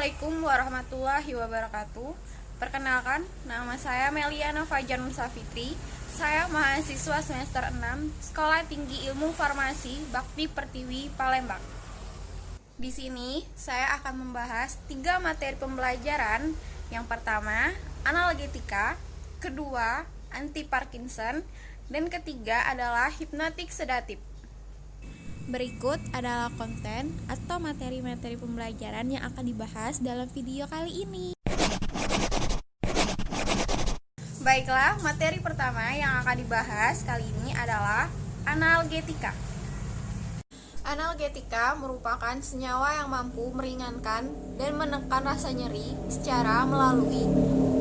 Assalamualaikum warahmatullahi wabarakatuh. Perkenalkan, nama saya Meliana Fajar Musa Fitri. Saya mahasiswa semester 6 Sekolah Tinggi Ilmu Farmasi Bakti Pertiwi Palembang. Di sini saya akan membahas 3 materi pembelajaran. Yang pertama, analgetika, kedua, anti Parkinson, dan ketiga adalah hipnotik sedatif. Berikut adalah konten atau materi-materi pembelajaran yang akan dibahas dalam video kali ini. Baiklah, materi pertama yang akan dibahas kali ini adalah analgetika. Analgetika merupakan senyawa yang mampu meringankan dan menekan rasa nyeri secara melalui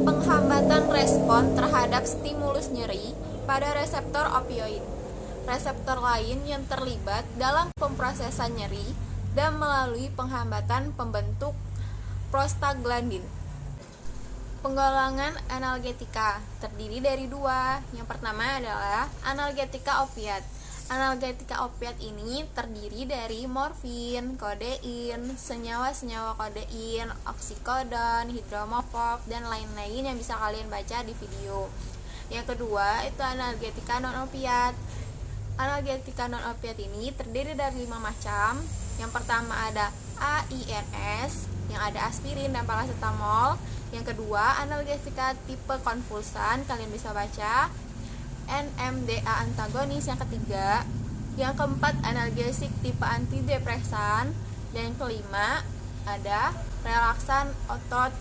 penghambatan respon terhadap stimulus nyeri pada reseptor opioid. Reseptor lain yang terlibat dalam pemrosesan nyeri dan melalui penghambatan pembentuk prostaglandin. Penggolongan analgetika terdiri dari 2. Yang pertama adalah analgetika opiat. Analgetika opiat ini terdiri dari morfin, kodein, senyawa-senyawa kodein, oksikodon, hidromorfop, dan lain-lain yang bisa kalian baca di video. Yang kedua itu analgetika non-opiat. Analgetika non-opiat ini terdiri dari 5 macam. Yang pertama ada AINS, yang ada aspirin dan paracetamol. Yang kedua, analgetika tipe konvulsan, kalian bisa baca NMDA antagonis. Yang ketiga, yang keempat analgesik tipe antidepresan, dan yang kelima ada relaksan otot.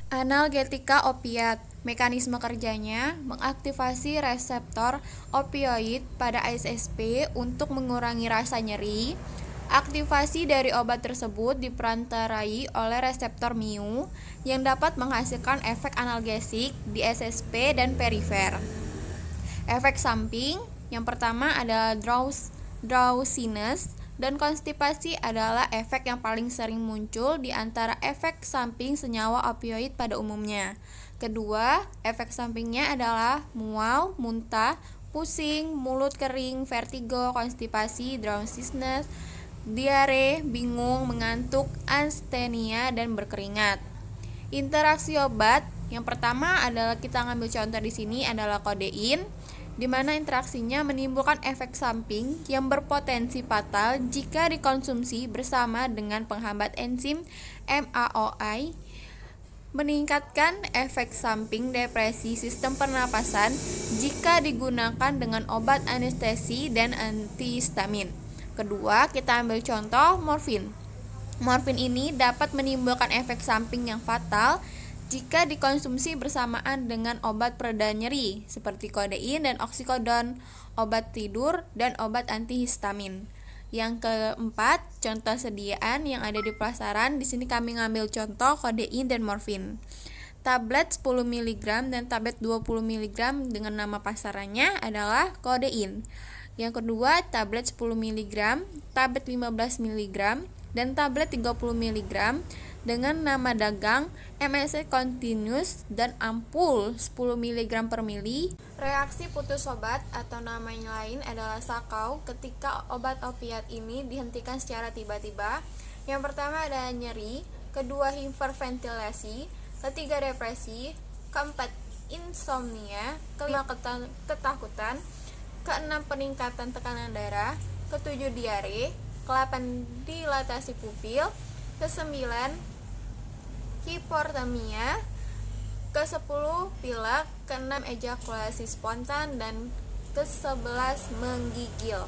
Analgetika opiat, mekanisme kerjanya mengaktifasi reseptor opioid pada SSP untuk mengurangi rasa nyeri. Aktivasi dari obat tersebut diperantarai oleh reseptor mu yang dapat menghasilkan efek analgesik di SSP dan perifer. Efek samping yang pertama adalah drowsiness dan konstipasi adalah efek yang paling sering muncul di antara efek samping senyawa opioid pada umumnya. Kedua, efek sampingnya adalah mual, muntah, pusing, mulut kering, vertigo, konstipasi, drowsiness, diare, bingung, mengantuk, astenia, dan berkeringat. Interaksi obat yang pertama adalah kita ngambil contoh di sini adalah kodein, di mana interaksinya menimbulkan efek samping yang berpotensi fatal jika dikonsumsi bersama dengan penghambat enzim MAOI, meningkatkan efek samping depresi sistem pernapasan jika digunakan dengan obat anestesi dan antihistamin. Kedua, kita ambil contoh morfin. Morfin ini dapat menimbulkan efek samping yang fatal jika dikonsumsi bersamaan dengan obat pereda nyeri seperti kodein dan oksikodon, obat tidur, dan obat antihistamin. Yang keempat, contoh sediaan yang ada di pasaran. Di sini kami ngambil contoh kodein dan morfin. Tablet 10 mg dan tablet 20 mg dengan nama pasarannya adalah kodein. Yang kedua, tablet 10 mg, tablet 15 mg, dan tablet 30 mg dengan nama dagang MSC Continuous dan ampul 10 mg per mili. Reaksi putus obat atau namanya lain adalah sakau ketika obat opiat ini dihentikan secara tiba-tiba. Yang pertama ada nyeri, kedua hiperventilasi, ketiga depresi, keempat insomnia, kelima ketakutan, keenam peningkatan tekanan darah, ketujuh diare, ke-8 dilatasi pupil, ke-9 hipotermia, ke-10 pilek, ke-6 ejakulasi spontan, dan ke-11 menggigil.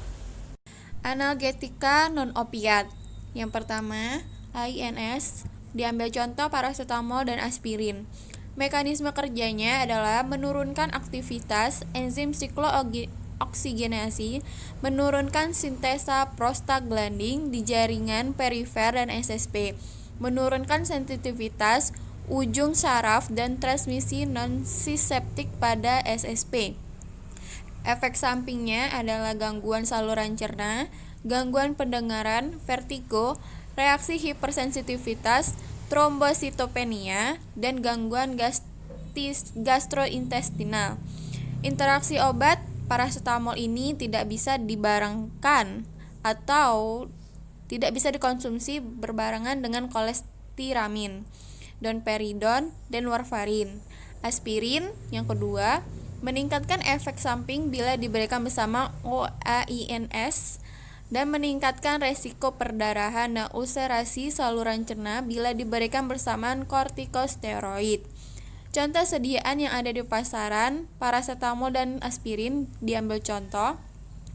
Analgetika non-opiat. Yang pertama, AINS, diambil contoh paracetamol dan aspirin. Mekanisme kerjanya adalah menurunkan aktivitas enzim siklo-oksigenasi, menurunkan sintesa prostaglandin di jaringan perifer dan SSP, menurunkan sensitivitas ujung saraf dan transmisi non-siseptik pada SSP. Efek sampingnya adalah gangguan saluran cerna, gangguan pendengaran, vertigo, reaksi hipersensitivitas, trombositopenia, dan gangguan gastrointestinal. Interaksi obat paracetamol ini tidak bisa dibarengkan atau tidak bisa dikonsumsi berbarengan dengan tiramin, domperidon, dan warfarin. Aspirin yang kedua meningkatkan efek samping bila diberikan bersama OAINS dan meningkatkan resiko perdarahan dan ulcerasi saluran cerna bila diberikan bersamaan kortikosteroid. Contoh sediaan yang ada di pasaran, paracetamol dan aspirin diambil contoh.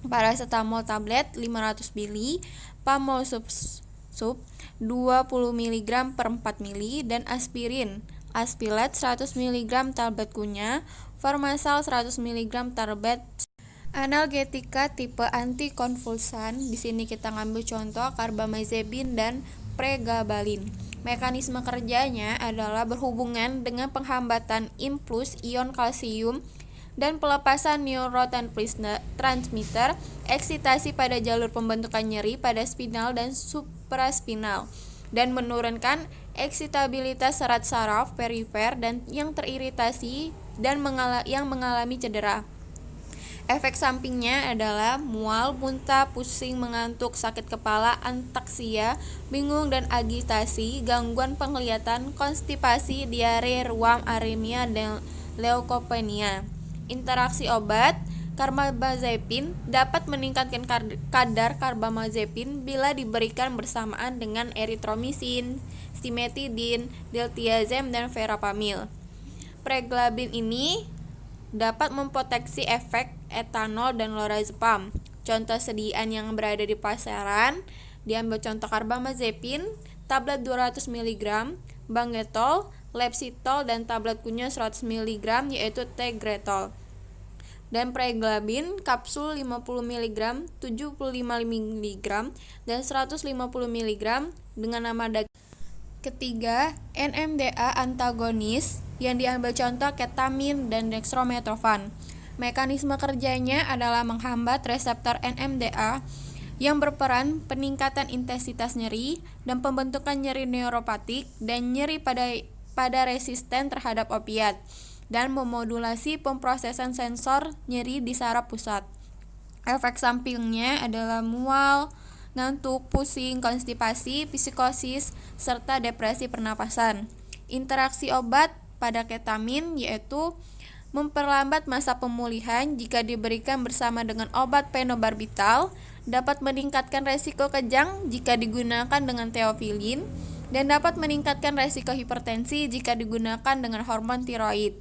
Paracetamol tablet 500 ml, Pamol sub 20 mg per 4 ml, dan aspirin Aspilat 100 mg tablet kunyah, Formasal 100 mg tablet. Analgetika tipe antikonvulsan, di sini kita ngambil contoh carbamazepine dan pregabalin. Mekanisme kerjanya adalah berhubungan dengan penghambatan impuls ion kalsium dan pelepasan neurotransmitter, eksitasi pada jalur pembentukan nyeri pada spinal dan supraspinal, dan menurunkan eksitabilitas serat saraf perifer dan yang teriritasi dan yang mengalami cedera. Efek sampingnya adalah mual, muntah, pusing, mengantuk, sakit kepala, antaksia, bingung dan agitasi, gangguan penglihatan, konstipasi, diare, ruam, anemia, dan leukopenia. Interaksi obat, carbamazepine dapat meningkatkan kadar carbamazepine bila diberikan bersamaan dengan eritromisin, cimetidine, diltiazem, dan verapamil. Pregabalin ini dapat memproteksi efek etanol dan lorazepam. Contoh sediaan yang berada di pasaran diambil contoh carbamazepine, tablet 200 mg, bangetol, lepsitol, dan tablet kunyah 100 mg yaitu tegretol. Dan pregabalin kapsul 50 mg, 75 mg, dan 150 mg dengan nama Ketiga, NMDA antagonis yang diambil contoh ketamin dan dextromethorphan. Mekanisme kerjanya adalah menghambat reseptor NMDA yang berperan peningkatan intensitas nyeri dan pembentukan nyeri neuropatik dan nyeri pada resisten terhadap opiat, dan memodulasi pemrosesan sensor nyeri di saraf pusat. Efek sampingnya adalah mual, ngantuk, pusing, konstipasi, psikosis, serta depresi pernapasan. Interaksi obat pada ketamin yaitu memperlambat masa pemulihan jika diberikan bersama dengan obat phenobarbital, dapat meningkatkan resiko kejang jika digunakan dengan teofilin, dan dapat meningkatkan resiko hipertensi jika digunakan dengan hormon tiroid.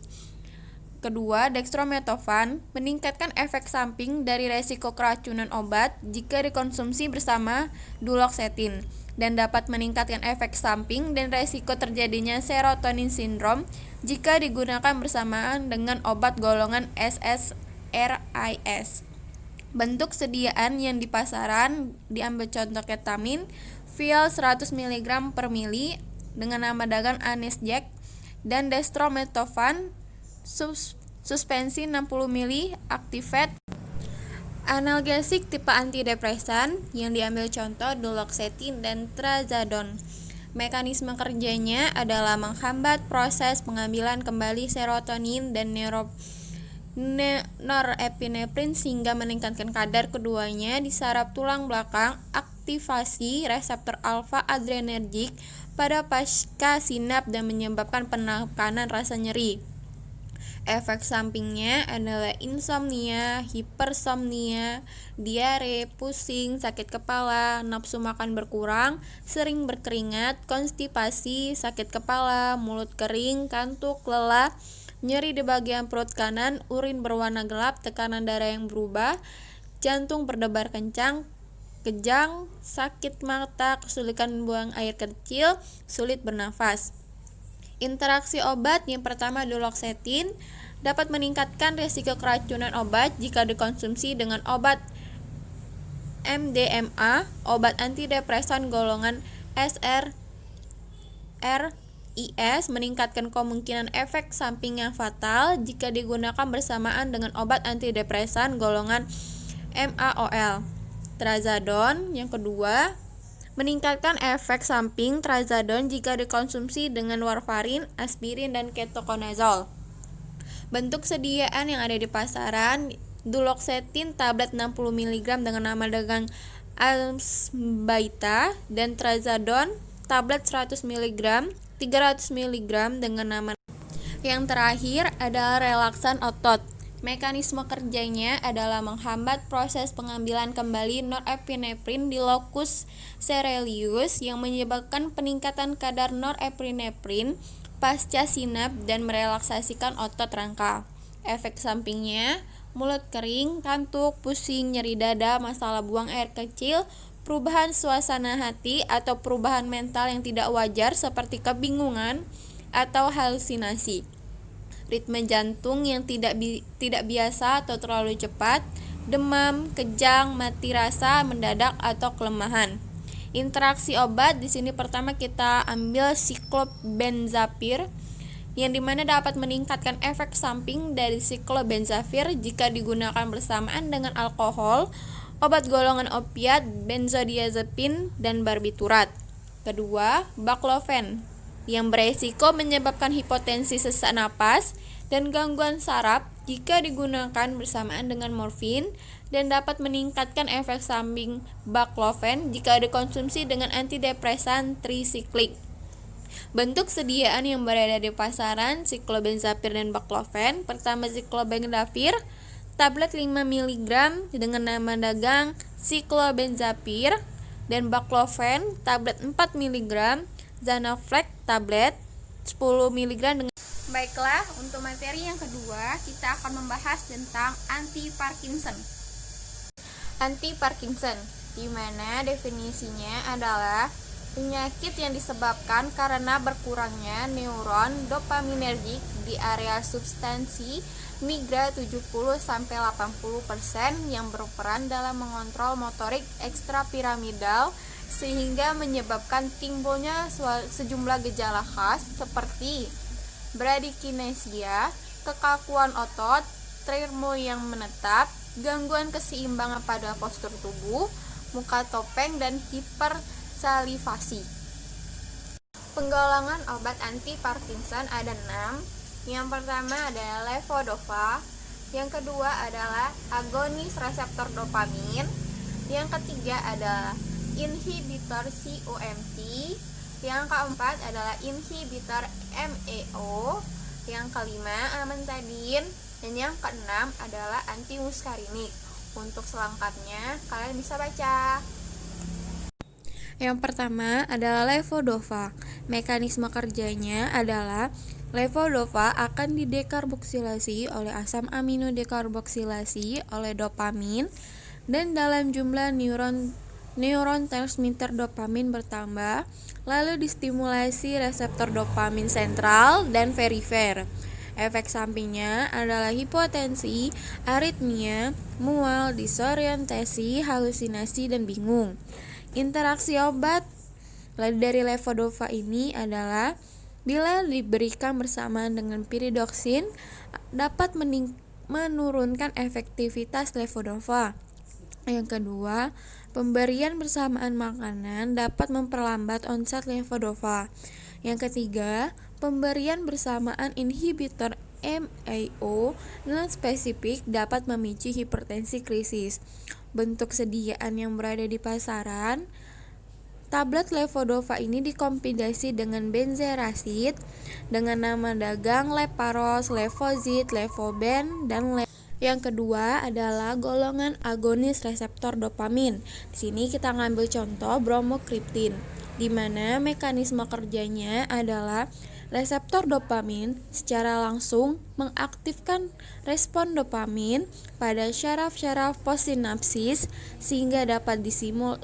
Kedua, dextromethorphan meningkatkan efek samping dari resiko keracunan obat jika dikonsumsi bersama duloxetine, dan dapat meningkatkan efek samping dan resiko terjadinya serotonin syndrome jika digunakan bersamaan dengan obat golongan SSRIs. Bentuk sediaan yang di pasaran diambil contoh ketamin, vial 100 mg per mili dengan nama dagang Anesject, dan dextromethorphan suspensi 60 ml Activate. Analgesik tipe antidepresan yang diambil contoh duloxetine dan trazodone. Mekanisme kerjanya adalah menghambat proses pengambilan kembali serotonin dan norepinefrin sehingga meningkatkan kadar keduanya di saraf tulang belakang, aktivasi reseptor alfa adrenergik pada pasca sinap dan menyebabkan penekanan rasa nyeri. Efek sampingnya adalah insomnia, hipersomnia, diare, pusing, sakit kepala, nafsu makan berkurang, sering berkeringat, konstipasi, sakit kepala, mulut kering, kantuk, lelah, nyeri di bagian perut kanan, urin berwarna gelap, tekanan darah yang berubah, jantung berdebar kencang, kejang, sakit mata, kesulitan buang air kecil, sulit bernafas. Interaksi obat yang pertama duloxetine dapat meningkatkan risiko keracunan obat jika dikonsumsi dengan obat MDMA, obat antidepresan golongan SRIs, meningkatkan kemungkinan efek samping yang fatal jika digunakan bersamaan dengan obat antidepresan golongan MAOL. Trazodone yang kedua meningkatkan efek samping trazodone jika dikonsumsi dengan warfarin, aspirin, dan ketoconazole. Bentuk sediaan yang ada di pasaran, duloxetine tablet 60 mg dengan nama dagang Almsbaita, dan trazodone tablet 100 mg, 300 mg dengan nama. Yang terakhir adalah relaksan otot. Mekanisme kerjanya adalah menghambat proses pengambilan kembali norepinefrin di locus coeruleus yang menyebabkan peningkatan kadar norepinefrin pasca sinap dan merelaksasikan otot rangka. Efek sampingnya, mulut kering, kantuk, pusing, nyeri dada, masalah buang air kecil, perubahan suasana hati atau perubahan mental yang tidak wajar seperti kebingungan atau halusinasi. Ritme jantung yang tidak biasa atau terlalu cepat, demam, kejang, mati rasa mendadak atau kelemahan. Interaksi obat di sini pertama kita ambil siklobenzapir yang dimana dapat meningkatkan efek samping dari siklobenzapir jika digunakan bersamaan dengan alkohol, obat golongan opiat, benzodiazepin, dan barbiturat. Kedua, baclofen yang beresiko menyebabkan hipotensi sesak napas dan gangguan saraf jika digunakan bersamaan dengan morfin dan dapat meningkatkan efek samping baclofen jika dikonsumsi dengan antidepresan trisiklik. Bentuk sediaan yang berada di pasaran siklobenzapir dan baclofen. Pertama, siklobenzapir tablet 5 mg dengan nama dagang siklobenzapir, dan baclofen tablet 4 mg, Zanaflex tablet 10 mg dengan. Baiklah, untuk materi yang kedua kita akan membahas tentang anti-Parkinson. Anti-Parkinson, di mana definisinya adalah penyakit yang disebabkan karena berkurangnya neuron dopaminergik di area substansi migra 70-80% yang berperan dalam mengontrol motorik ekstrapiramidal sehingga menyebabkan timbulnya sejumlah gejala khas seperti bradykinesia, kekakuan otot, tremor yang menetap, gangguan keseimbangan pada postur tubuh, muka topeng, dan hipersalivasi. Penggolongan obat anti Parkinson ada 6. Yang pertama adalah levodopa, yang kedua adalah agonis reseptor dopamin, yang ketiga adalah inhibitor COMT, yang keempat adalah inhibitor MEO, yang kelima amantadin, dan yang keenam adalah antimuskarinik. Untuk selengkapnya kalian bisa baca. Yang pertama adalah levodopa. Mekanisme kerjanya adalah levodopa akan didekarboksilasi oleh asam amino dekarboksilasi oleh dopamin, dan dalam jumlah neuron transmitter dopamin bertambah, lalu distimulasi reseptor dopamin sentral dan perifer. Efek sampingnya adalah hipotensi, aritmia, mual, disorientasi, halusinasi, dan bingung. Interaksi obat dari levodopa ini adalah bila diberikan bersamaan dengan piridoksin dapat menurunkan efektivitas levodopa. Yang kedua, pemberian bersamaan makanan dapat memperlambat onset levodopa. Yang ketiga, pemberian bersamaan inhibitor MAO non-spesifik dapat memicu hipertensi krisis. Bentuk sediaan yang berada di pasaran, tablet levodopa ini dikombinasi dengan benzerasid dengan nama dagang Leparos, Levozid, Levoben, dan Yang kedua adalah golongan agonis reseptor dopamin. Di sini kita ngambil contoh bromokriptin, di mana mekanisme kerjanya adalah reseptor dopamin secara langsung mengaktifkan respon dopamin pada syaraf-syaraf postsinapsis sehingga dapat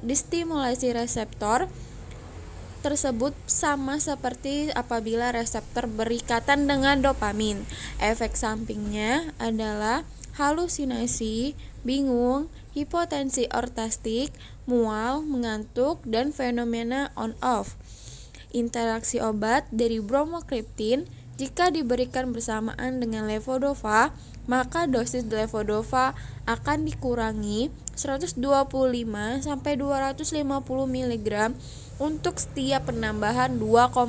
distimulasi reseptor tersebut sama seperti apabila reseptor berikatan dengan dopamin. Efek sampingnya adalah halusinasi, bingung, hipotensi ortastik, mual, mengantuk, dan fenomena on-off. Interaksi obat dari bromokriptin jika diberikan bersamaan dengan levodopa, maka dosis levodopa akan dikurangi 125-250 mg untuk setiap penambahan 2,5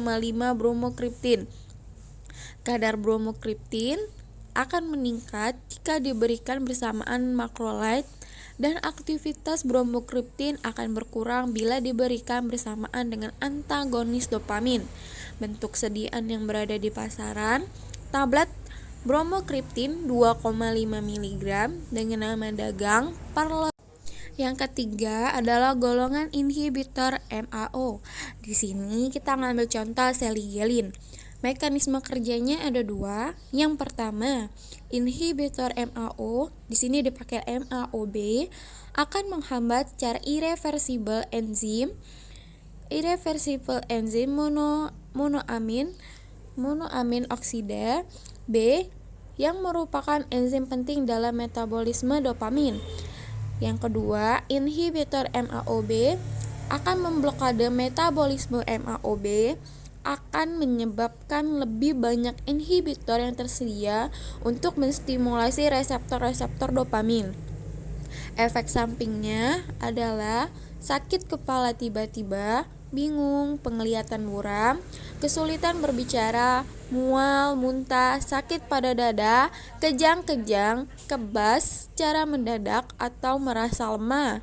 bromokriptin. Kadar bromokriptin akan meningkat jika diberikan bersamaan macrolide dan aktivitas bromokriptin akan berkurang bila diberikan bersamaan dengan antagonis dopamin. Bentuk sediaan yang berada di pasaran, tablet bromokriptin 2,5 mg dengan nama dagang Parlo. Yang ketiga adalah golongan inhibitor MAO. Di sini kita ngambil contoh seligelin. Mekanisme kerjanya ada dua. Yang pertama, inhibitor MAO, di sini dipakai MAOB, akan menghambat secara irreversibel enzim monoamin oksida B yang merupakan enzim penting dalam metabolisme dopamin. Yang kedua, inhibitor MAOB akan memblokade metabolisme MAOB, akan menyebabkan lebih banyak inhibitor yang tersedia untuk menstimulasi reseptor-reseptor dopamin. Efek sampingnya adalah sakit kepala tiba-tiba, bingung, penglihatan buram, kesulitan berbicara, mual, muntah, sakit pada dada, kejang-kejang, kebas secara mendadak atau merasa lemah,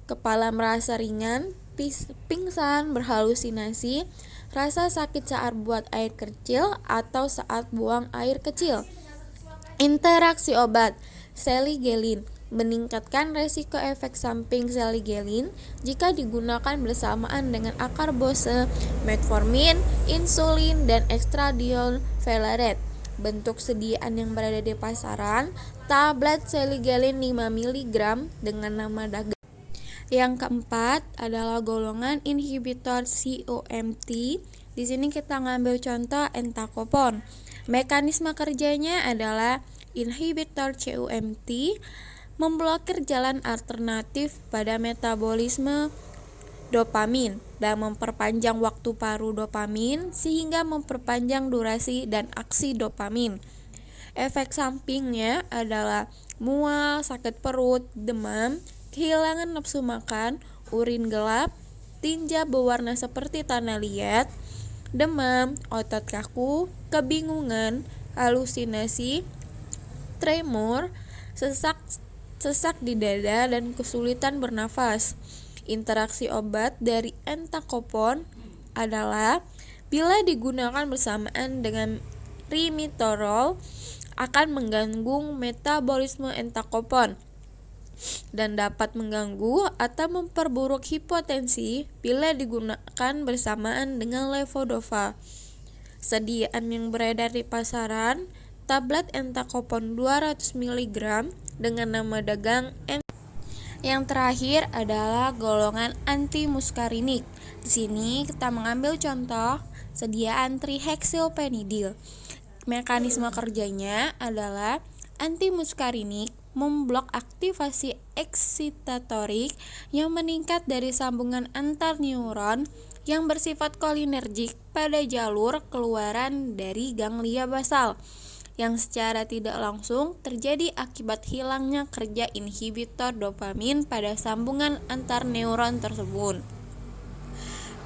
kepala merasa ringan, pingsan, berhalusinasi, rasa sakit saat buang air kecil atau saat buang air kecil. Interaksi obat seligelin meningkatkan resiko efek samping seligelin jika digunakan bersamaan dengan akarbose, metformin, insulin, dan estradiol valerate. Bentuk sediaan yang berada di pasaran, tablet seligelin 5 mg dengan nama dagang. Yang keempat adalah golongan inhibitor COMT. Di sini kita ngambil contoh entacapone. Mekanisme kerjanya adalah inhibitor COMT memblokir jalan alternatif pada metabolisme dopamin dan memperpanjang waktu paru dopamin sehingga memperpanjang durasi dan aksi dopamin. Efek sampingnya adalah mual, sakit perut, demam, kehilangan nafsu makan, urin gelap, tinja berwarna seperti tanah liat, demam, otot kaku, kebingungan, halusinasi, tremor, sesak di dada, dan kesulitan bernafas. Interaksi obat dari entacapone adalah bila digunakan bersamaan dengan rimitorol akan mengganggu metabolisme entacapone dan dapat mengganggu atau memperburuk hipotensi bila digunakan bersamaan dengan levodopa. Sediaan yang beredar di pasaran, tablet entacapone 200 mg dengan nama dagang. Yang terakhir adalah golongan antimuskarinik. Di sini kita mengambil contoh sediaan trihexylpenidil. Mekanisme kerjanya adalah antimuskarinik memblok aktivasi eksitatorik yang meningkat dari sambungan antar neuron yang bersifat kolinergik pada jalur keluaran dari ganglia basal, yang secara tidak langsung terjadi akibat hilangnya kerja inhibitor dopamin pada sambungan antar neuron tersebut.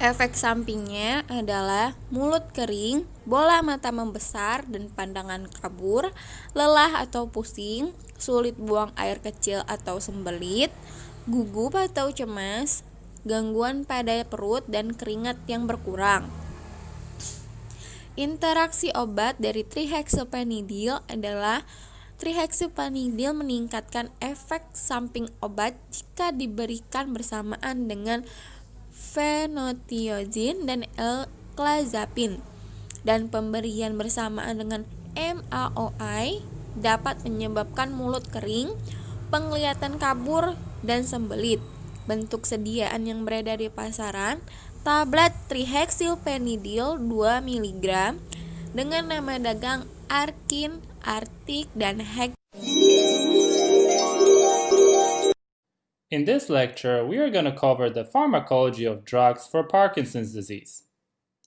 Efek sampingnya adalah mulut kering, bola mata membesar dan pandangan kabur, lelah atau pusing, sulit buang air kecil atau sembelit, gugup atau cemas, gangguan pada perut dan keringat yang berkurang. Interaksi obat dari trihexylpenidil adalah trihexylpenidil meningkatkan efek samping obat jika diberikan bersamaan dengan phenothiazine dan clozapine, dan pemberian bersamaan dengan MAOI dapat menyebabkan mulut kering, penglihatan kabur, dan sembelit. Bentuk sediaan yang beredar di pasaran, tablet trihexylpenidil 2 mg dengan nama dagang Arkin, Arctic, dan Hex. In this lecture, we are going to cover the pharmacology of drugs for Parkinson's disease.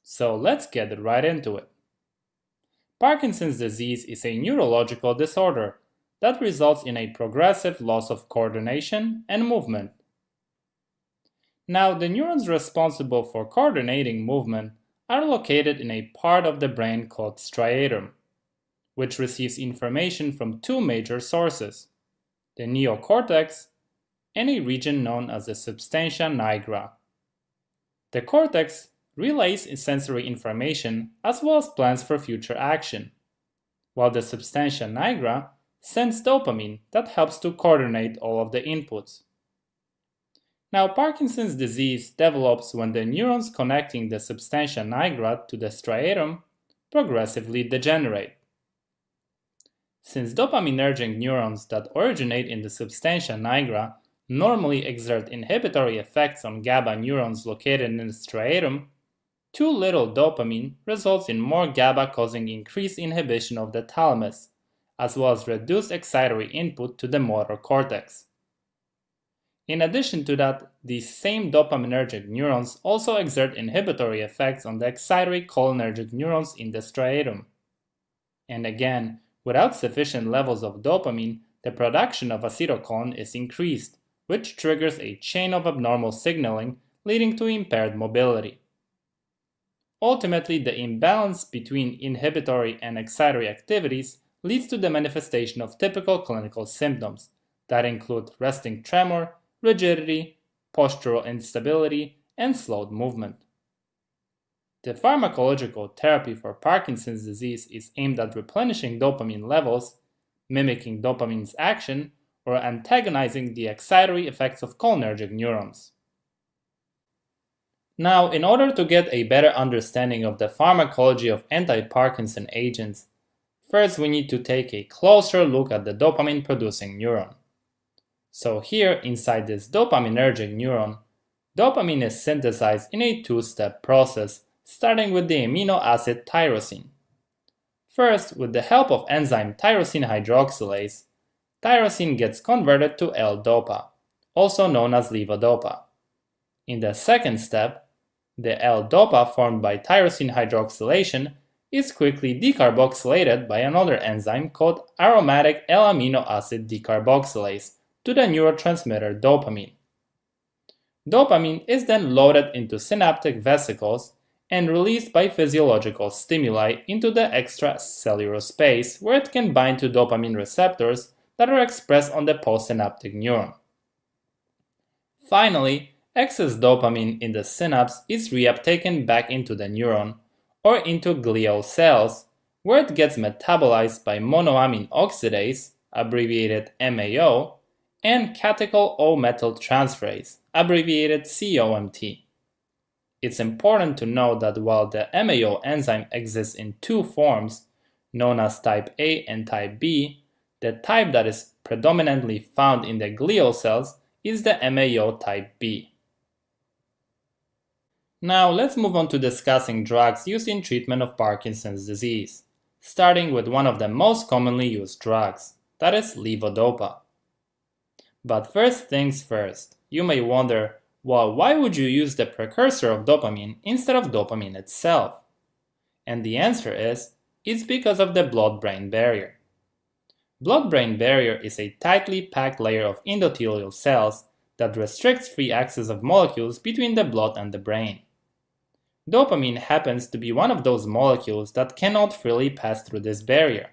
So let's get right into it. Parkinson's disease is a neurological disorder that results in a progressive loss of coordination and movement. Now, the neurons responsible for coordinating movement are located in a part of the brain called striatum, which receives information from two major sources: the neocortex, and a region known as the substantia nigra. The cortex relays sensory information as well as plans for future action, while the substantia nigra sends dopamine that helps to coordinate all of the inputs. Now, Parkinson's disease develops when the neurons connecting the substantia nigra to the striatum progressively degenerate. Since dopaminergic neurons that originate in the substantia nigra normally exert inhibitory effects on GABA neurons located in the striatum, too little dopamine results in more GABA, causing increased inhibition of the thalamus, as well as reduced excitatory input to the motor cortex. In addition to that, these same dopaminergic neurons also exert inhibitory effects on the excitatory cholinergic neurons in the striatum. And again, without sufficient levels of dopamine, the production of acetylcholine is increased, which triggers a chain of abnormal signaling leading to impaired mobility. Ultimately, the imbalance between inhibitory and excitatory activities leads to the manifestation of typical clinical symptoms that include resting tremor, rigidity, postural instability, and slowed movement. The pharmacological therapy for Parkinson's disease is aimed at replenishing dopamine levels, mimicking dopamine's action, or antagonizing the excitatory effects of cholinergic neurons. Now, in order to get a better understanding of the pharmacology of anti-Parkinson agents, first we need to take a closer look at the dopamine-producing neuron. So here, inside this dopaminergic neuron, dopamine is synthesized in a two-step process, starting with the amino acid tyrosine. First, with the help of enzyme tyrosine hydroxylase, tyrosine gets converted to L-DOPA, also known as levodopa. In the second step, the L-DOPA formed by tyrosine hydroxylation is quickly decarboxylated by another enzyme called aromatic L-amino acid decarboxylase to the neurotransmitter dopamine. Dopamine is then loaded into synaptic vesicles and released by physiological stimuli into the extracellular space, where it can bind to dopamine receptors that are expressed on the postsynaptic neuron. Finally, excess dopamine in the synapse is reuptaken back into the neuron or into glial cells, where it gets metabolized by monoamine oxidase, abbreviated MAO, and catechol O-methyltransferase, abbreviated COMT. It's important to note that while the MAO enzyme exists in two forms, known as type A and type B, the type that is predominantly found in the glial cells is the MAO type B. Now let's move on to discussing drugs used in treatment of Parkinson's disease, starting with one of the most commonly used drugs, that is levodopa. But first things first, you may wonder, well, why would you use the precursor of dopamine instead of dopamine itself? And the answer is, it's because of the blood-brain barrier. Blood-brain barrier is a tightly packed layer of endothelial cells that restricts free access of molecules between the blood and the brain. Dopamine happens to be one of those molecules that cannot freely pass through this barrier.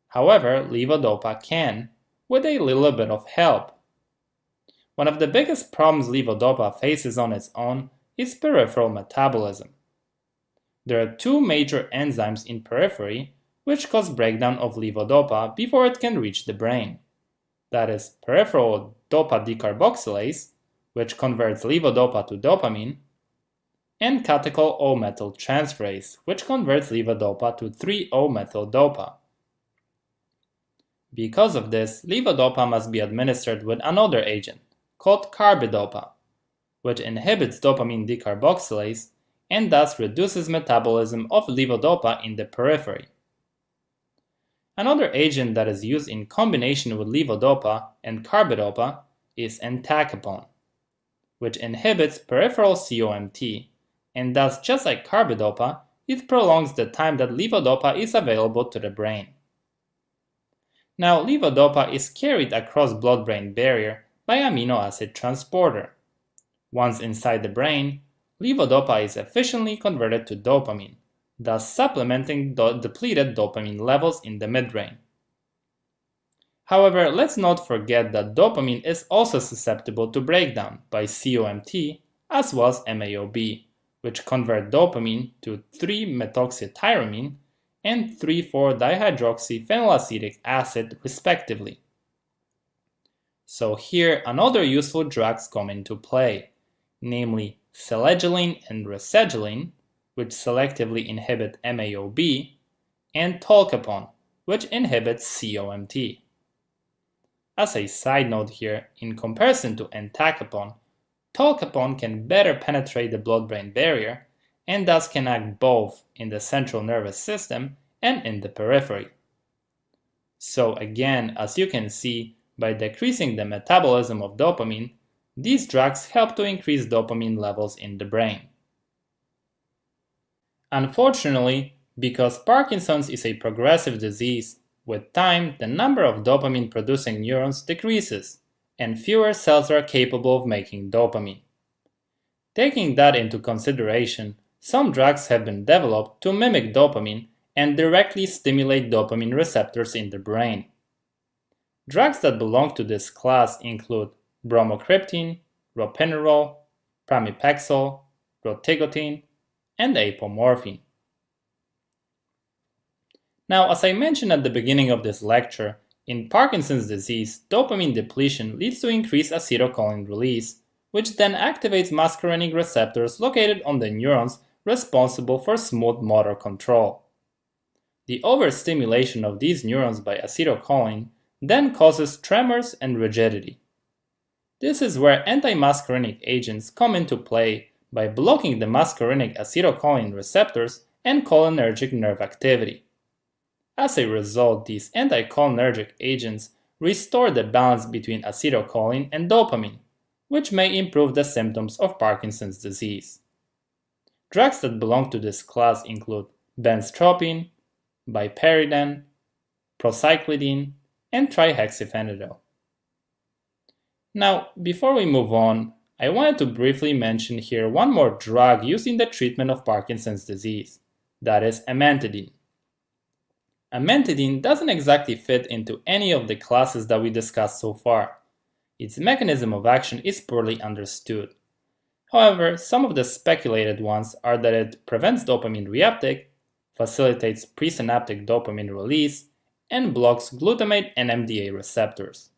However, levodopa can, with a little bit of help. One of the biggest problems levodopa faces on its own is peripheral metabolism. There are two major enzymes in periphery which cause breakdown of levodopa before it can reach the brain. That is peripheral dopa decarboxylase, which converts levodopa to dopamine, and catechol O-methyltransferase, which converts levodopa to 3-O-methyl-dopa. Because of this, levodopa must be administered with another agent, called carbidopa, which inhibits dopamine decarboxylase and thus reduces metabolism of levodopa in the periphery. Another agent that is used in combination with levodopa and carbidopa is entacapone, which inhibits peripheral COMT, and thus, just like carbidopa, it prolongs the time that levodopa is available to the brain. Now, levodopa is carried across blood-brain barrier by amino acid transporter. Once inside the brain, levodopa is efficiently converted to dopamine, thus supplementing depleted dopamine levels in the midbrain. However, let's not forget that dopamine is also susceptible to breakdown by COMT as well as MAOB, which convert dopamine to 3-methoxytyramine and 3,4-dihydroxyphenylacetic acid respectively. So here another useful drugs come into play, namely selegiline and rasegiline, which selectively inhibit MAOB, and tolcapone, which inhibits COMT. As a side note here, in comparison to entacapone, tolcapone can better penetrate the blood-brain barrier and thus can act both in the central nervous system and in the periphery. So again, as you can see, by decreasing the metabolism of dopamine, these drugs help to increase dopamine levels in the brain. Unfortunately, because Parkinson's is a progressive disease, with time the number of dopamine-producing neurons decreases, and fewer cells are capable of making dopamine. Taking that into consideration, some drugs have been developed to mimic dopamine and directly stimulate dopamine receptors in the brain. Drugs that belong to this class include bromocriptine, ropinirole, pramipexole, rotigotine, and apomorphine. Now, as I mentioned at the beginning of this lecture, in Parkinson's disease, dopamine depletion leads to increased acetylcholine release, which then activates muscarinic receptors located on the neurons responsible for smooth motor control. The overstimulation of these neurons by acetylcholine then causes tremors and rigidity. This is where anti-muscarinic agents come into play by blocking the muscarinic acetylcholine receptors and cholinergic nerve activity. As a result, these anticholinergic agents restore the balance between acetylcholine and dopamine, which may improve the symptoms of Parkinson's disease. Drugs that belong to this class include benztropine, bipyridine, procyclidine, and trihexyphenidyl. Now, before we move on, I wanted to briefly mention here one more drug used in the treatment of Parkinson's disease, that is amantadine. Amantadine doesn't exactly fit into any of the classes that we discussed so far. Its mechanism of action is poorly understood. However, some of the speculated ones are that it prevents dopamine reuptake, facilitates presynaptic dopamine release, and blocks glutamate and NMDA receptors.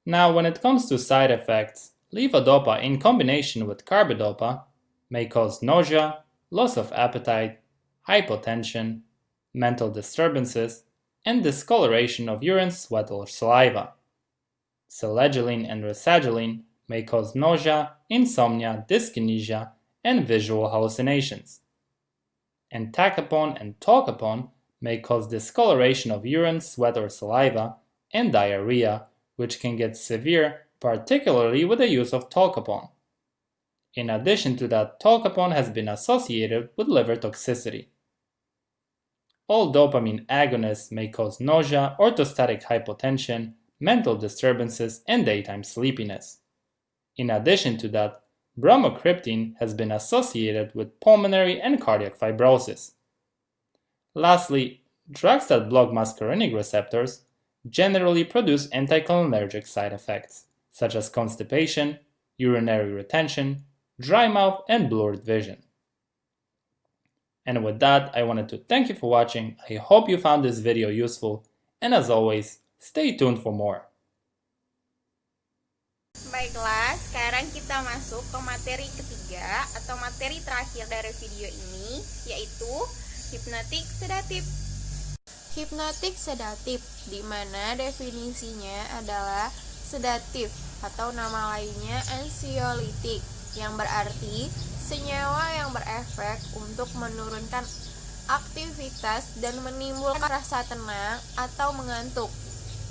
Now, when it comes to side effects, levodopa in combination with carbidopa may cause nausea, loss of appetite, hypotension, mental disturbances, and discoloration of urine, sweat, or saliva. Selegiline and rasegiline may cause nausea, insomnia, dyskinesia, and visual hallucinations. Entacapone and tolcapone may cause discoloration of urine, sweat, or saliva, and diarrhea, which can get severe, particularly with the use of tolcapone. In addition to that, tolcapone has been associated with liver toxicity. All dopamine agonists may cause nausea, orthostatic hypotension, mental disturbances, and daytime sleepiness. In addition to that, bromocriptine has been associated with pulmonary and cardiac fibrosis. Lastly, drugs that block muscarinic receptors generally produce anticholinergic side effects, such as constipation, urinary retention, dry mouth, and blurred vision. And with that, I wanted to thank you for watching. I hope you found this video useful, and as always, stay tuned for more. Baiklah, sekarang kita masuk ke materi ketiga atau materi terakhir dari video ini, yaitu hipnotik sedatif. Hipnotik sedatif, di mana definisinya adalah sedatif atau nama lainnya ansiolitik, yang berarti senyawa yang berefek untuk menurunkan aktivitas dan menimbulkan rasa tenang atau mengantuk.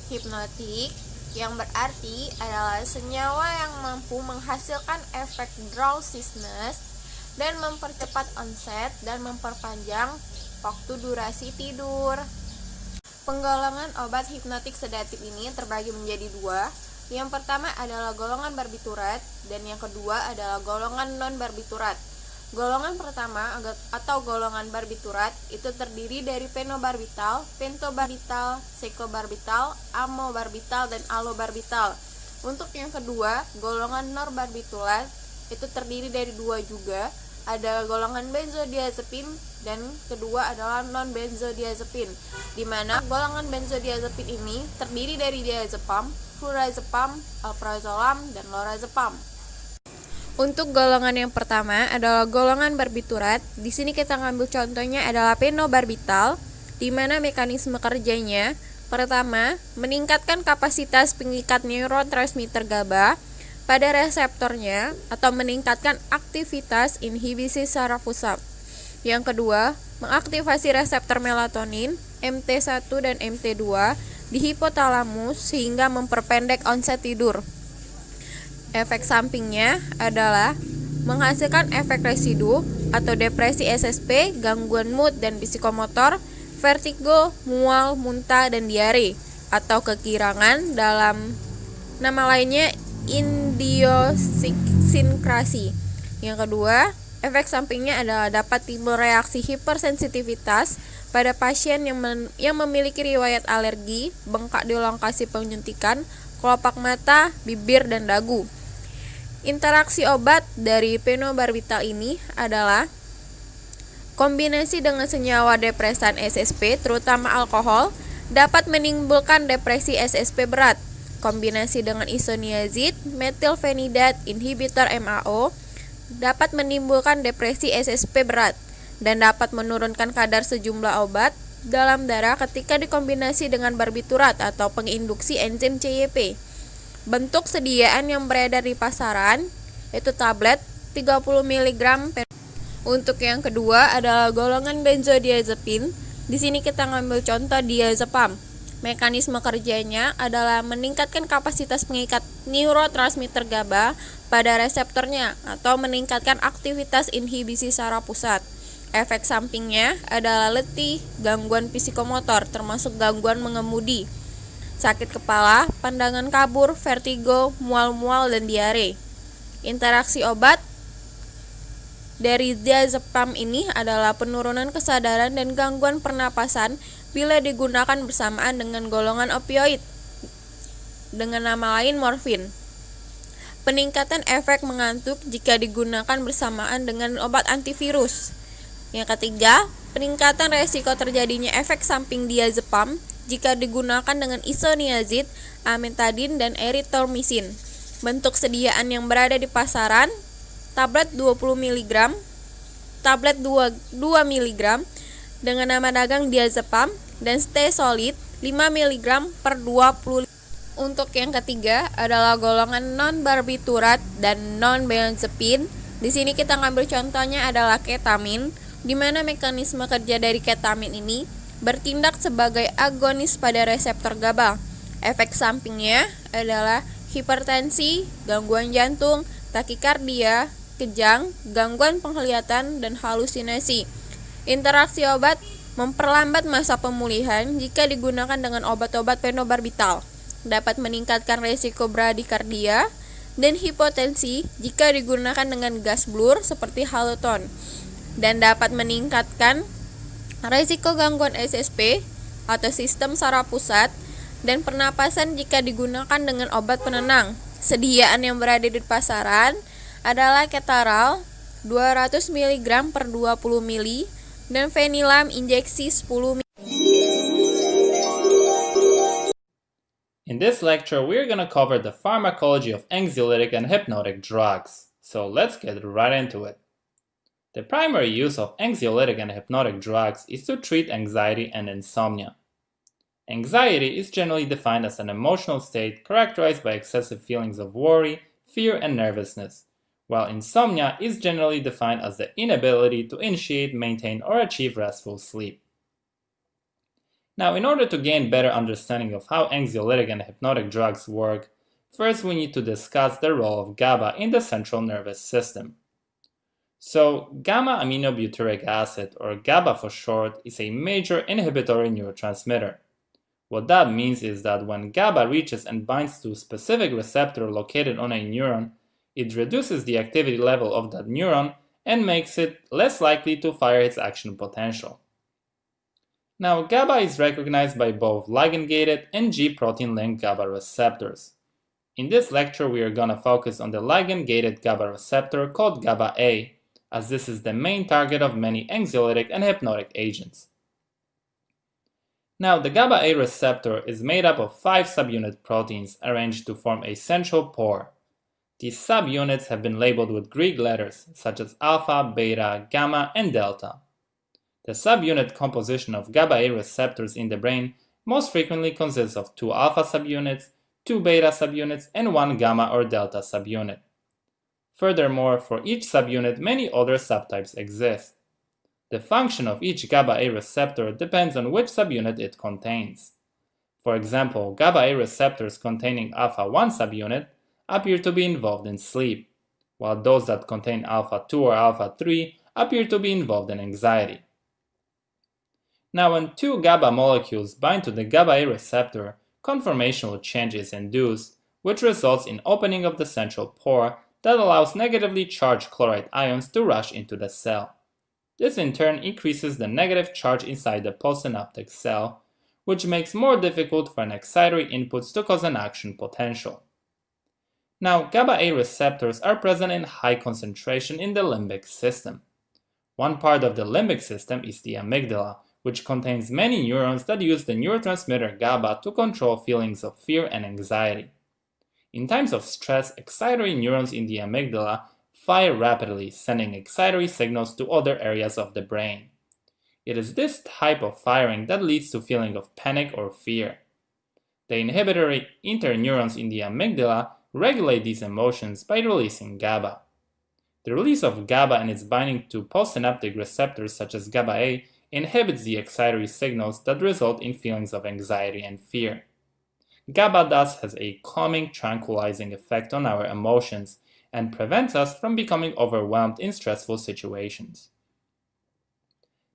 Hipnotik yang berarti adalah senyawa yang mampu menghasilkan efek drowsiness dan mempercepat onset dan memperpanjang waktu durasi tidur. Penggolongan obat hipnotik sedatif ini terbagi menjadi dua. Yang pertama adalah golongan barbiturat dan yang kedua adalah golongan non-barbiturat. Golongan pertama atau golongan barbiturat itu terdiri dari fenobarbital, pentobarbital, sekobarbital, amobarbital, dan alobarbital. Untuk yang kedua, golongan norbarbiturat itu terdiri dari dua juga, ada golongan benzodiazepin dan kedua adalah non-benzodiazepin, di mana golongan benzodiazepin ini terdiri dari diazepam, flurazepam, alprazolam, dan lorazepam. Untuk golongan yang pertama adalah golongan barbiturat. Di sini kita ngambil contohnya adalah fenobarbital, di mana mekanisme kerjanya pertama meningkatkan kapasitas pengikat neurotransmitter GABA pada reseptornya atau meningkatkan aktivitas inhibisi secara pusat. Yang kedua, mengaktifasi reseptor melatonin MT1 dan MT2 di hipotalamus sehingga memperpendek onset tidur. Efek sampingnya adalah menghasilkan efek residu atau depresi SSP, gangguan mood dan psikomotor, vertigo, mual, muntah, dan diare atau kekirangan dalam nama lainnya idiosinkrasi. Yang kedua, efek sampingnya adalah dapat timbul reaksi hipersensitivitas pada pasien yang memiliki riwayat alergi, bengkak di lokasi penyuntikan, kelopak mata, bibir, dan dagu. Interaksi obat dari fenobarbital ini adalah kombinasi dengan senyawa depresan SSP, terutama alkohol, dapat menimbulkan depresi SSP berat. Kombinasi dengan isoniazid, metilfenidat, inhibitor MAO, dapat menimbulkan depresi SSP berat dan dapat menurunkan kadar sejumlah obat dalam darah ketika dikombinasi dengan barbiturat atau penginduksi enzim CYP. Bentuk sediaan yang beredar di pasaran itu tablet 30 mg. Untuk yang kedua adalah golongan benzodiazepin. Di sini kita ngambil contoh diazepam. Mekanisme kerjanya adalah meningkatkan kapasitas pengikat neurotransmitter GABA pada reseptornya atau meningkatkan aktivitas inhibisi secara pusat. Efek sampingnya adalah letih, gangguan psikomotor termasuk gangguan mengemudi, sakit kepala, pandangan kabur, vertigo, mual-mual, dan diare. Interaksi obat dari diazepam ini adalah penurunan kesadaran dan gangguan pernapasan bila digunakan bersamaan dengan golongan opioid dengan nama lain morfin. Peningkatan efek mengantuk jika digunakan bersamaan dengan obat antivirus. Yang ketiga, peningkatan resiko terjadinya efek samping diazepam jika digunakan dengan isoniazid, amantadin, dan erythromycin. Bentuk sediaan yang berada di pasaran, tablet 20 mg, tablet 2 mg dengan nama dagang diazepam, dan stay solid 5 mg per 20. Untuk yang ketiga adalah golongan non-barbiturat dan non-benzodiazepin. Di sini kita ngambil contohnya adalah ketamin, di mana mekanisme kerja dari ketamin ini bertindak sebagai agonis pada reseptor GABA. Efek sampingnya adalah hipertensi, gangguan jantung, takikardia, kejang, gangguan penglihatan, dan halusinasi. Interaksi obat memperlambat masa pemulihan jika digunakan dengan obat-obat fenobarbital. Dapat meningkatkan resiko bradikardia dan hipotensi jika digunakan dengan gas blur seperti haloton, dan dapat meningkatkan risiko gangguan SSP atau sistem saraf pusat dan pernapasan jika digunakan dengan obat penenang. Sediaan yang berada di pasaran adalah Ketarel 200 mg per 20 ml dan Venilam injeksi 10 ml. In this lecture, we're going to cover the pharmacology of anxiolytic and hypnotic drugs. So let's get right into it. The primary use of anxiolytic and hypnotic drugs is to treat anxiety and insomnia. Anxiety is generally defined as an emotional state characterized by excessive feelings of worry, fear, and nervousness, while insomnia is generally defined as the inability to initiate, maintain, or achieve restful sleep. Now, in order to gain better understanding of how anxiolytic and hypnotic drugs work, first we need to discuss the role of GABA in the central nervous system. So, gamma-aminobutyric acid, or GABA for short, is a major inhibitory neurotransmitter. What that means is that when GABA reaches and binds to a specific receptor located on a neuron, it reduces the activity level of that neuron and makes it less likely to fire its action potential. Now, GABA is recognized by both ligand-gated and G-protein-linked GABA receptors. In this lecture, we are going to focus on the ligand-gated GABA receptor called GABA-A, as this is the main target of many anxiolytic and hypnotic agents. Now, the GABA-A receptor is made up of 5 subunit proteins arranged to form a central pore. These subunits have been labeled with Greek letters such as alpha, beta, gamma, and delta. The subunit composition of GABA-A receptors in the brain most frequently consists of 2 alpha subunits, 2 beta subunits, and 1 gamma or delta subunit. Furthermore, for each subunit, many other subtypes exist. The function of each GABA-A receptor depends on which subunit it contains. For example, GABA-A receptors containing alpha-1 subunit appear to be involved in sleep, while those that contain alpha-2 or alpha-3 appear to be involved in anxiety. Now, when 2 GABA molecules bind to the GABA-A receptor, conformational change is induced, which results in opening of the central pore that allows negatively charged chloride ions to rush into the cell. This in turn increases the negative charge inside the postsynaptic cell, which makes more difficult for an excitatory inputs to cause an action potential. Now, GABA-A receptors are present in high concentration in the limbic system. One part of the limbic system is the amygdala, which contains many neurons that use the neurotransmitter GABA to control feelings of fear and anxiety. In times of stress, excitatory neurons in the amygdala fire rapidly, sending excitatory signals to other areas of the brain. It is this type of firing that leads to feeling of panic or fear. The inhibitory interneurons in the amygdala regulate these emotions by releasing GABA. The release of GABA and its binding to postsynaptic receptors such as GABA-A inhibits the excitatory signals that result in feelings of anxiety and fear. GABA thus has a calming, tranquilizing effect on our emotions and prevents us from becoming overwhelmed in stressful situations.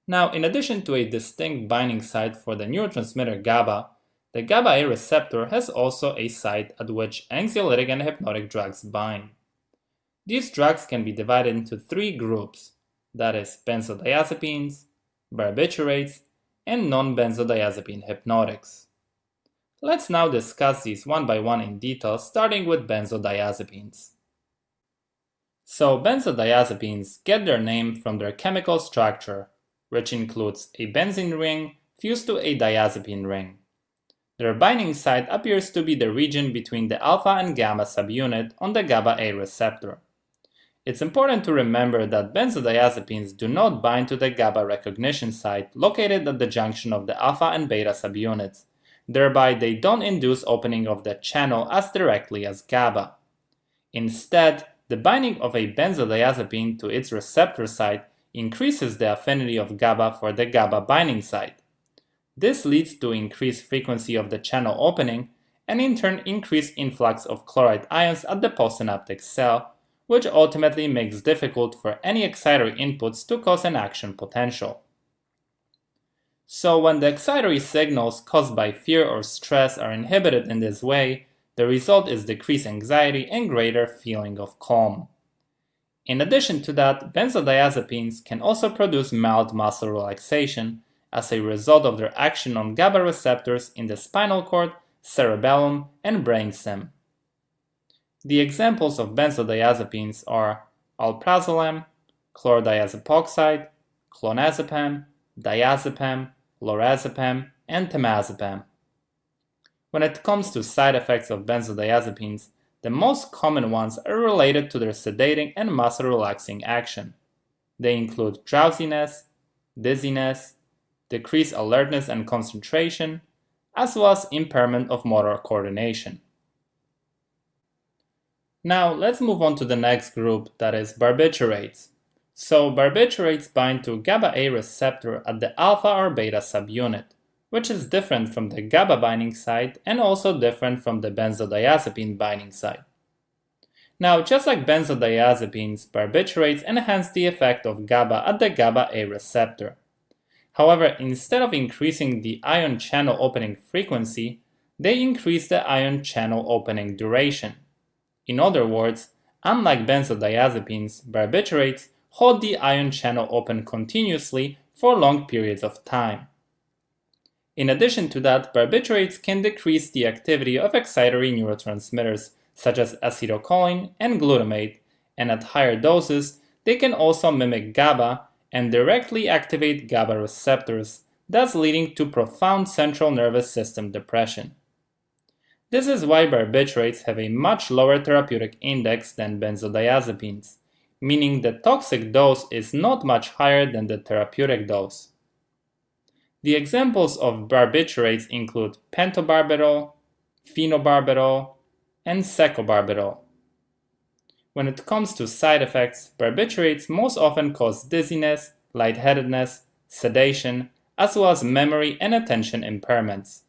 Now, in addition to a distinct binding site for the neurotransmitter GABA, the GABA-A receptor has also a site at which anxiolytic and hypnotic drugs bind. These drugs can be divided into 3 groups, that is, benzodiazepines, barbiturates, and non-benzodiazepine hypnotics. Let's now discuss these one by one in detail, starting with benzodiazepines. So, benzodiazepines get their name from their chemical structure, which includes a benzene ring fused to a diazepine ring. Their binding site appears to be the region between the alpha and gamma subunit on the GABA-A receptor. It's important to remember that benzodiazepines do not bind to the GABA recognition site located at the junction of the alpha and beta subunits. Thereby, they don't induce opening of the channel as directly as GABA. Instead, the binding of a benzodiazepine to its receptor site increases the affinity of GABA for the GABA binding site. This leads to increased frequency of the channel opening and in turn increased influx of chloride ions at the postsynaptic cell, which ultimately makes difficult for any excitatory inputs to cause an action potential. So when the excitatory signals caused by fear or stress are inhibited in this way, the result is decreased anxiety and greater feeling of calm. In addition to that, benzodiazepines can also produce mild muscle relaxation as a result of their action on GABA receptors in the spinal cord, cerebellum, and brainstem. The examples of benzodiazepines are alprazolam, chlordiazepoxide, clonazepam, diazepam, lorazepam, and temazepam. When it comes to side effects of benzodiazepines, the most common ones are related to their sedating and muscle relaxing action. They include drowsiness, dizziness, decreased alertness and concentration, as well as impairment of motor coordination. Now let's move on to the next group, that is barbiturates. So barbiturates bind to GABA-A receptor at the alpha or beta subunit, which is different from the GABA binding site and also different from the benzodiazepine binding site. Now, just like benzodiazepines, barbiturates enhance the effect of GABA at the GABA-A receptor. However, instead of increasing the ion channel opening frequency, they increase the ion channel opening duration. In other words, unlike benzodiazepines, barbiturates hold the ion channel open continuously for long periods of time. In addition to that, barbiturates can decrease the activity of excitatory neurotransmitters such as acetylcholine and glutamate, and at higher doses, they can also mimic GABA and directly activate GABA receptors, thus leading to profound central nervous system depression. This is why barbiturates have a much lower therapeutic index than benzodiazepines, meaning the toxic dose is not much higher than the therapeutic dose. The examples of barbiturates include pentobarbital, phenobarbital, and secobarbital. When it comes to side effects, barbiturates most often cause dizziness, lightheadedness, sedation, as well as memory and attention impairments.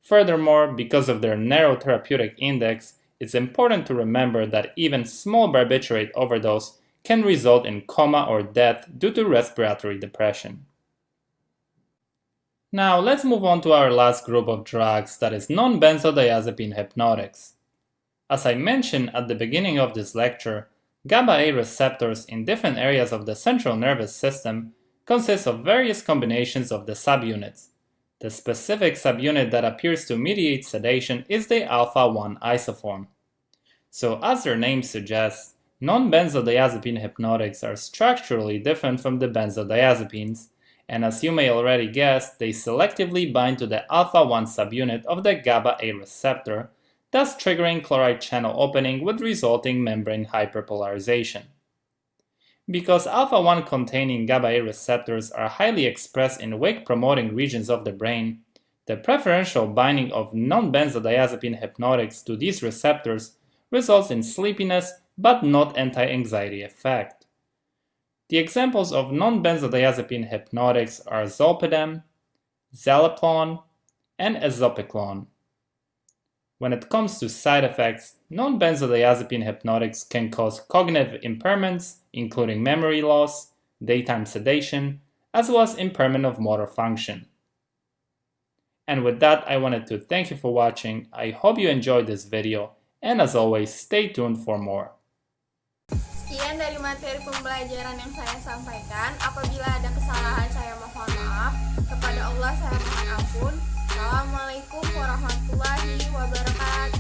Furthermore, because of their narrow therapeutic index, it's important to remember that even small barbiturate overdose can result in coma or death due to respiratory depression. Now let's move on to our last group of drugs, that is non-benzodiazepine hypnotics. As I mentioned at the beginning of this lecture, GABA-A receptors in different areas of the central nervous system consist of various combinations of the subunits. The specific subunit that appears to mediate sedation is the alpha-1 isoform. So as their name suggests, non-benzodiazepine hypnotics are structurally different from the benzodiazepines, and as you may already guess, they selectively bind to the alpha-1 subunit of the GABA-A receptor, thus triggering chloride channel opening with resulting membrane hyperpolarization. Because alpha-1 containing GABA-A receptors are highly expressed in wake-promoting regions of the brain, the preferential binding of non-benzodiazepine hypnotics to these receptors results in sleepiness but not anti-anxiety effect. The examples of non-benzodiazepine hypnotics are zolpidem, zaleplon, and azopiclone. When it comes to side effects, non-benzodiazepine hypnotics can cause cognitive impairments, including memory loss, daytime sedation, as well as impairment of motor function. And with that, I wanted to thank you for watching. I hope you enjoyed this video, and as always, stay tuned for more. Sekian dari materi pembelajaran yang saya sampaikan. Apabila ada kesalahan, saya mohon maaf. Kepada Allah saya mohon ampun. Assalamualaikum warahmatullahi wabarakatuh.